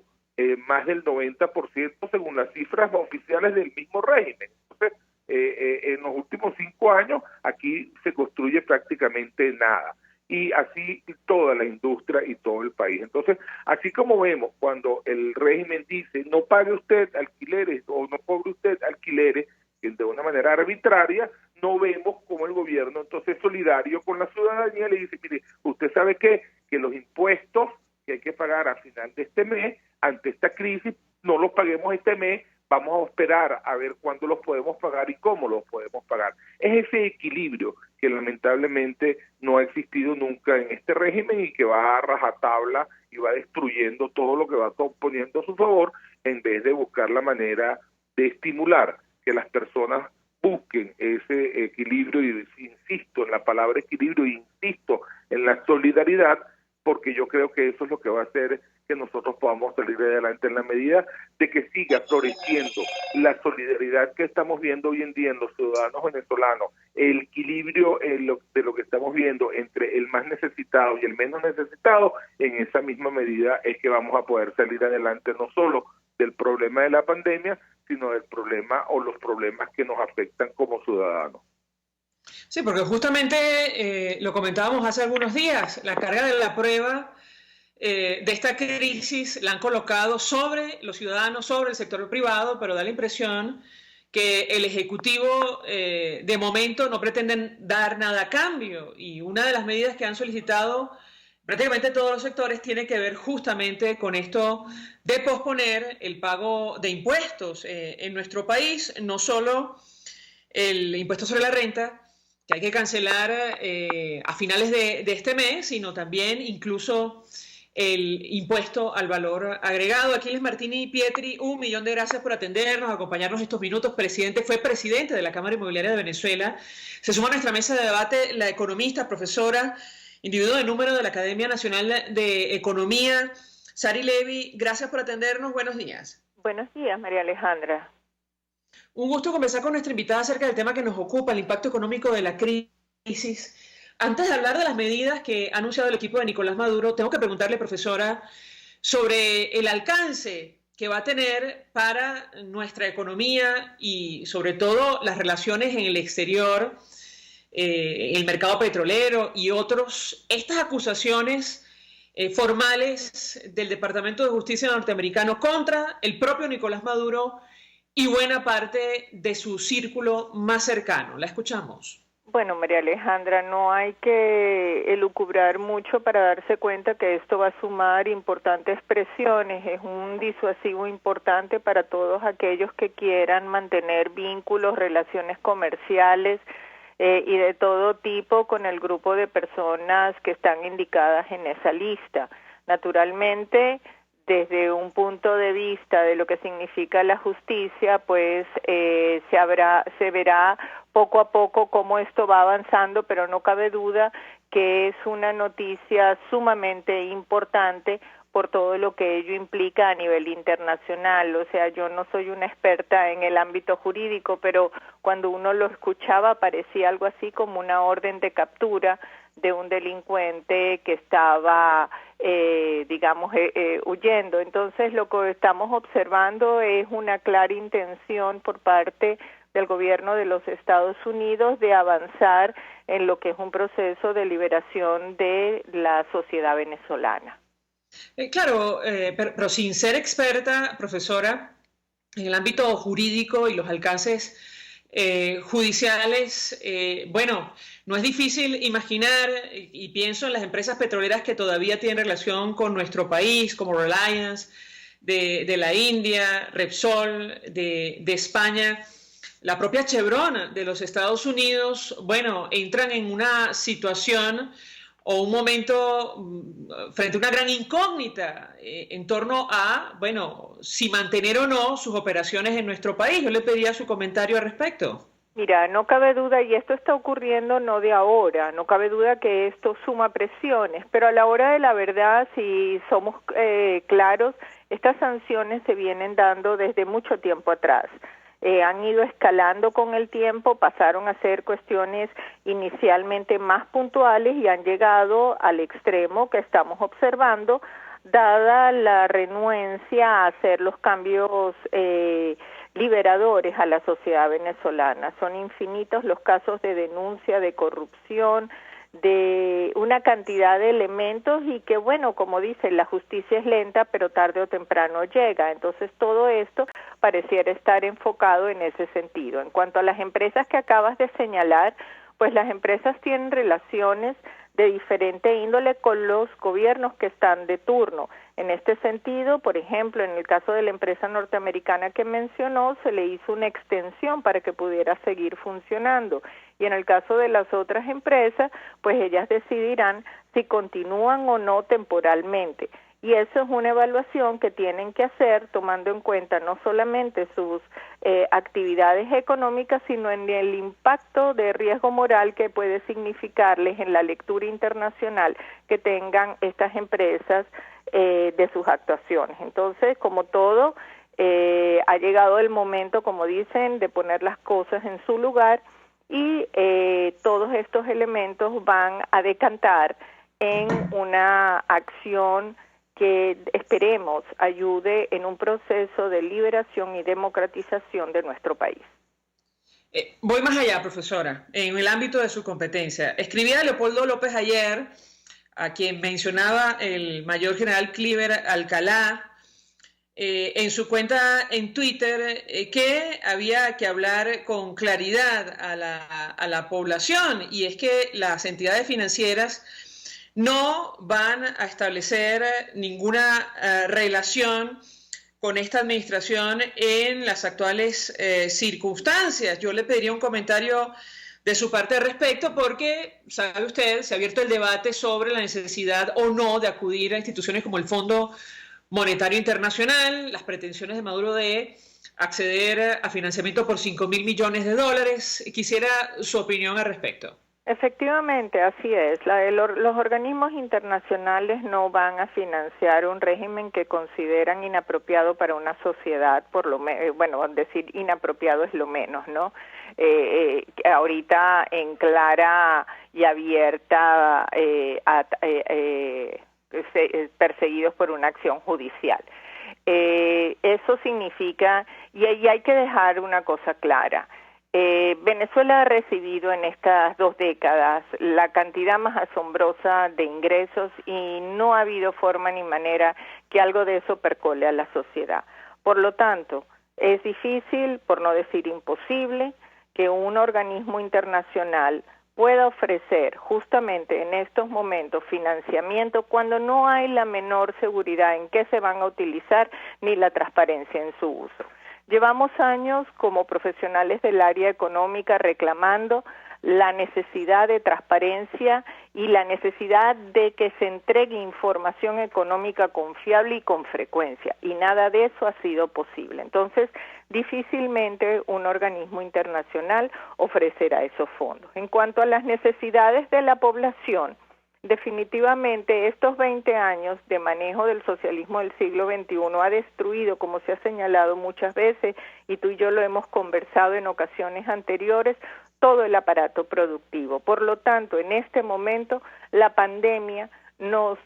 más del 90% según las cifras oficiales del mismo régimen. Entonces, en los últimos 5 años aquí se construye prácticamente nada. Y así toda la industria y todo el país. Entonces, así como vemos cuando el régimen dice no pague usted alquileres o no cobre usted alquileres de una manera arbitraria, no vemos cómo el gobierno entonces solidario con la ciudadanía le dice, mire, usted sabe que los impuestos que hay que pagar a final de este mes, ante esta crisis, no los paguemos este mes, vamos a esperar a ver cuándo los podemos pagar y cómo los podemos pagar. Es ese equilibrio que lamentablemente no ha existido nunca en este régimen y que va a rajatabla y va destruyendo todo lo que va poniendo a su favor, en vez de buscar la manera de estimular que las personas busquen ese equilibrio, y insisto en la palabra equilibrio, e insisto en la solidaridad, porque yo creo que eso es lo que va a hacer que nosotros podamos salir adelante en la medida de que siga floreciendo la solidaridad que estamos viendo hoy en día en los ciudadanos venezolanos, el equilibrio de lo que estamos viendo entre el más necesitado y el menos necesitado. En esa misma medida es que vamos a poder salir adelante no solo del problema de la pandemia, sino del problema o los problemas que nos afectan como ciudadanos. Sí, porque justamente lo comentábamos hace algunos días, la carga de la prueba de esta crisis la han colocado sobre los ciudadanos, sobre el sector privado, pero da la impresión que el Ejecutivo de momento no pretenden dar nada a cambio, y una de las medidas que han solicitado prácticamente todos los sectores tiene que ver justamente con esto de posponer el pago de impuestos en nuestro país, no solo el impuesto sobre la renta, que hay que cancelar a finales de este mes, sino también incluso el impuesto al valor agregado. Aquiles Martini Pietri, 1.000.000 de gracias por atendernos, acompañarnos estos minutos. Fue presidente de la Cámara Inmobiliaria de Venezuela. Se suma a nuestra mesa de debate la economista, profesora, individuo de número de la Academia Nacional de Economía, Sari Levy. Gracias por atendernos. Buenos días. Buenos días, María Alejandra. Un gusto conversar con nuestra invitada acerca del tema que nos ocupa, el impacto económico de la crisis. Antes de hablar de las medidas que ha anunciado el equipo de Nicolás Maduro, tengo que preguntarle, profesora, sobre el alcance que va a tener para nuestra economía y sobre todo las relaciones en el exterior, el mercado petrolero y otros, estas acusaciones formales del Departamento de Justicia norteamericano contra el propio Nicolás Maduro y buena parte de su círculo más cercano. La escuchamos. Bueno, María Alejandra, no hay que elucubrar mucho para darse cuenta que esto va a sumar importantes presiones. Es un disuasivo importante para todos aquellos que quieran mantener vínculos, relaciones comerciales y de todo tipo con el grupo de personas que están indicadas en esa lista. Naturalmente, desde un punto de vista de lo que significa la justicia, pues se verá poco a poco cómo esto va avanzando, pero no cabe duda que es una noticia sumamente importante por todo lo que ello implica a nivel internacional. O sea, yo no soy una experta en el ámbito jurídico, pero cuando uno lo escuchaba parecía algo así como una orden de captura de un delincuente que estaba digamos, huyendo. Entonces, lo que estamos observando es una clara intención por parte del gobierno de los Estados Unidos de avanzar en lo que es un proceso de liberación de la sociedad venezolana. Claro, pero sin ser experta, profesora, en el ámbito jurídico y los alcances judiciales, bueno, no es difícil imaginar, y pienso en las empresas petroleras que todavía tienen relación con nuestro país, como Reliance, de la India, Repsol, de España, la propia Chevron de los Estados Unidos, bueno, entran en una situación o un momento frente a una gran incógnita en torno a, bueno, si mantener o no sus operaciones en nuestro país. Yo le pediría su comentario al respecto. Mira, no cabe duda, y esto está ocurriendo no de ahora, no cabe duda que esto suma presiones, pero a la hora de la verdad, si somos claros, estas sanciones se vienen dando desde mucho tiempo atrás. Han ido escalando con el tiempo, pasaron a ser cuestiones inicialmente más puntuales y han llegado al extremo que estamos observando, dada la renuencia a hacer los cambios liberadores a la sociedad venezolana. Son infinitos los casos de denuncia, de corrupción, de una cantidad de elementos y que, bueno, como dicen, la justicia es lenta, pero tarde o temprano llega. Entonces, todo esto pareciera estar enfocado en ese sentido. En cuanto a las empresas que acabas de señalar, pues las empresas tienen relaciones de diferente índole con los gobiernos que están de turno. En este sentido, por ejemplo, en el caso de la empresa norteamericana que mencionó, se le hizo una extensión para que pudiera seguir funcionando. Y en el caso de las otras empresas, pues ellas decidirán si continúan o no temporalmente. Y eso es una evaluación que tienen que hacer tomando en cuenta no solamente sus actividades económicas, sino en el impacto de riesgo moral que puede significarles en la lectura internacional que tengan estas empresas de sus actuaciones. Entonces, como todo, ha llegado el momento, como dicen, de poner las cosas en su lugar y todos estos elementos van a decantar en una acción que esperemos ayude en un proceso de liberación y democratización de nuestro país. Voy más allá, profesora, en el ámbito de su competencia. Escribía Leopoldo López ayer, a quien mencionaba el mayor general Cliver Alcalá, en su cuenta en Twitter, que había que hablar con claridad a la población, y es que las entidades financieras no van a establecer ninguna relación con esta administración en las actuales circunstancias. Yo le pediría un comentario de su parte al respecto porque, sabe usted, se ha abierto el debate sobre la necesidad o no de acudir a instituciones como el Fondo Monetario Internacional, las pretensiones de Maduro de acceder a financiamiento por $5.000 millones. Quisiera su opinión al respecto. Efectivamente, así es. Los organismos internacionales no van a financiar un régimen que consideran inapropiado para una sociedad, por lo menos, bueno, decir inapropiado es lo menos, ¿no? Ahorita en clara y abierta perseguidos por una acción judicial. Eso significa, y ahí hay que dejar una cosa clara. Venezuela ha recibido en estas 2 décadas la cantidad más asombrosa de ingresos y no ha habido forma ni manera que algo de eso percole a la sociedad. Por lo tanto, es difícil, por no decir imposible, que un organismo internacional pueda ofrecer justamente en estos momentos financiamiento cuando no hay la menor seguridad en qué se van a utilizar ni la transparencia en su uso. Llevamos años como profesionales del área económica reclamando la necesidad de transparencia y la necesidad de que se entregue información económica confiable y con frecuencia, y nada de eso ha sido posible. Entonces, difícilmente un organismo internacional ofrecerá esos fondos. En cuanto a las necesidades de la población, definitivamente estos 20 años de manejo del socialismo del siglo XXI ha destruido, como se ha señalado muchas veces, y tú y yo lo hemos conversado en ocasiones anteriores, todo el aparato productivo. Por lo tanto, en este momento, la pandemia nos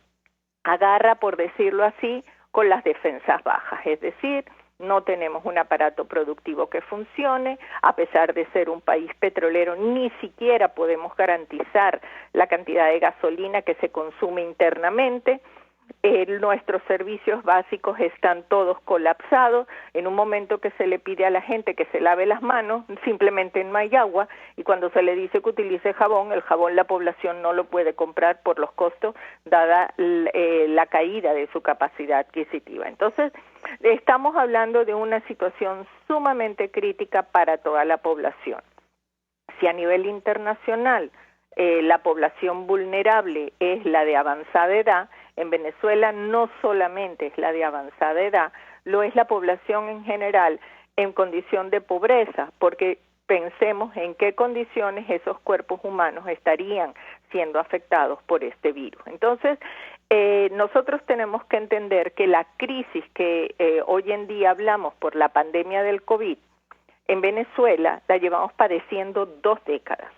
agarra, por decirlo así, con las defensas bajas, es decir, no tenemos un aparato productivo que funcione, a pesar de ser un país petrolero, ni siquiera podemos garantizar la cantidad de gasolina que se consume internamente. Nuestros servicios básicos están todos colapsados. En un momento que se le pide a la gente que se lave las manos, simplemente no hay agua, y cuando se le dice que utilice jabón, el jabón la población no lo puede comprar por los costos, dada la caída de su capacidad adquisitiva. Entonces, estamos hablando de una situación sumamente crítica para toda la población. Si a nivel internacional la población vulnerable es la de avanzada edad, en Venezuela no solamente es la de avanzada edad, lo es la población en general en condición de pobreza, porque pensemos en qué condiciones esos cuerpos humanos estarían siendo afectados por este virus. Entonces, nosotros tenemos que entender que la crisis que hoy en día hablamos por la pandemia del COVID, en Venezuela la llevamos padeciendo 2 décadas.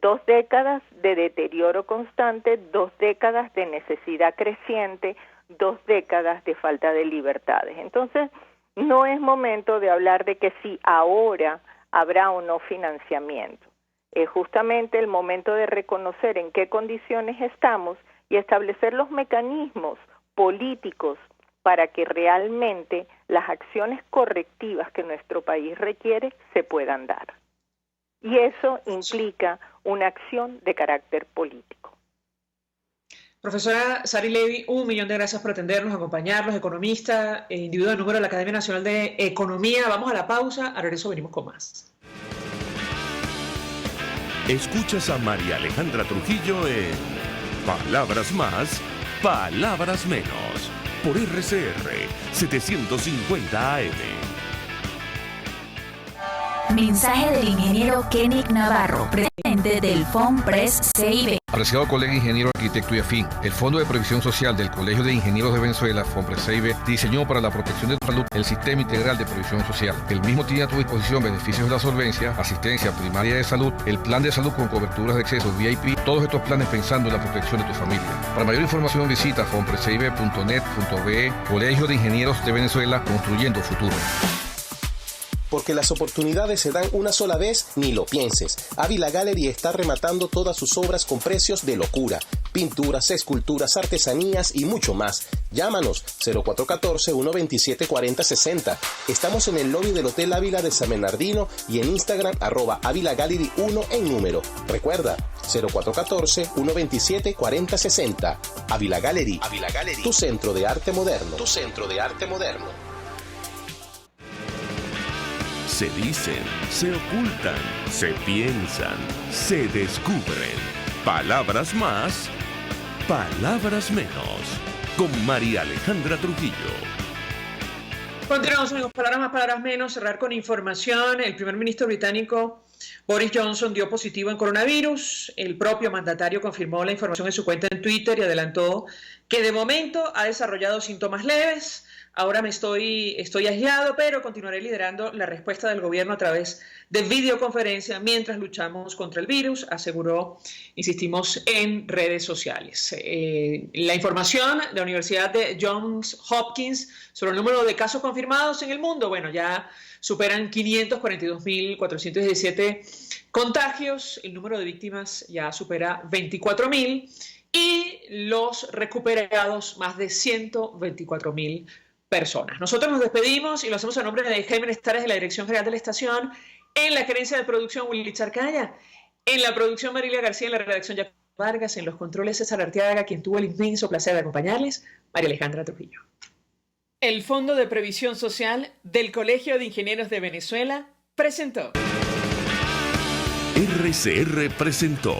2 décadas de deterioro constante, 2 décadas de necesidad creciente, 2 décadas de falta de libertades. Entonces, no es momento de hablar de que si ahora habrá o no financiamiento. Es justamente el momento de reconocer en qué condiciones estamos y establecer los mecanismos políticos para que realmente las acciones correctivas que nuestro país requiere se puedan dar. Y eso implica una acción de carácter político. Profesora Sari Levy, 1.000.000 de gracias por atendernos, acompañarnos, economista, individuo de número de la Academia Nacional de Economía. Vamos a la pausa, al regreso venimos con más. Escuchas a María Alejandra Trujillo en Palabras Más, Palabras Menos, por RCR 750 AM. Mensaje del ingeniero Kenick Navarro, presidente del FOMPRES CIB. Apreciado colega ingeniero, arquitecto y afín, el Fondo de Previsión Social del Colegio de Ingenieros de Venezuela, FOMPRES CIB, diseñó para la protección de tu salud el Sistema Integral de Previsión Social. El mismo tiene a tu disposición beneficios de la solvencia, asistencia primaria de salud, el plan de salud con coberturas de acceso VIP, todos estos planes pensando en la protección de tu familia. Para mayor información visita fomprescib.net.be, Colegio de Ingenieros de Venezuela, construyendo futuro. Porque las oportunidades se dan una sola vez, ni lo pienses. Ávila Gallery está rematando todas sus obras con precios de locura. Pinturas, esculturas, artesanías y mucho más. Llámanos 0414-127-4060. Estamos en el lobby del Hotel Ávila de San Bernardino y en Instagram @Ávila Gallery 1 en número. Recuerda, 0414-127-4060. Ávila Gallery, tu centro de arte moderno. Tu centro de arte moderno. Se dicen, se ocultan, se piensan, se descubren. Palabras más, palabras menos. Con María Alejandra Trujillo. Continuamos, amigos. Palabras más, palabras menos. Cerrar con información. El primer ministro británico Boris Johnson dio positivo en coronavirus. El propio mandatario confirmó la información en su cuenta en Twitter y adelantó que de momento ha desarrollado síntomas leves. Ahora estoy aislado, pero continuaré liderando la respuesta del gobierno a través de videoconferencia mientras luchamos contra el virus, aseguró, insistimos, en redes sociales. La información de la Universidad de Johns Hopkins sobre el número de casos confirmados en el mundo, bueno, ya superan 542.417 contagios, el número de víctimas ya supera 24.000 y los recuperados más de 124.000 personas. Nosotros nos despedimos y lo hacemos a nombre de Jaime Nestares de la Dirección General de la Estación, en la gerencia de producción Willy Charcaya, en la producción Marilia García, en la redacción Jack Vargas, en los controles César Arteaga, quien tuvo el inmenso placer de acompañarles, María Alejandra Trujillo. El Fondo de Previsión Social del Colegio de Ingenieros de Venezuela presentó. RCR presentó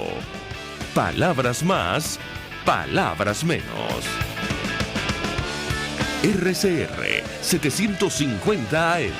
Palabras más, palabras menos. RCR 750 AM.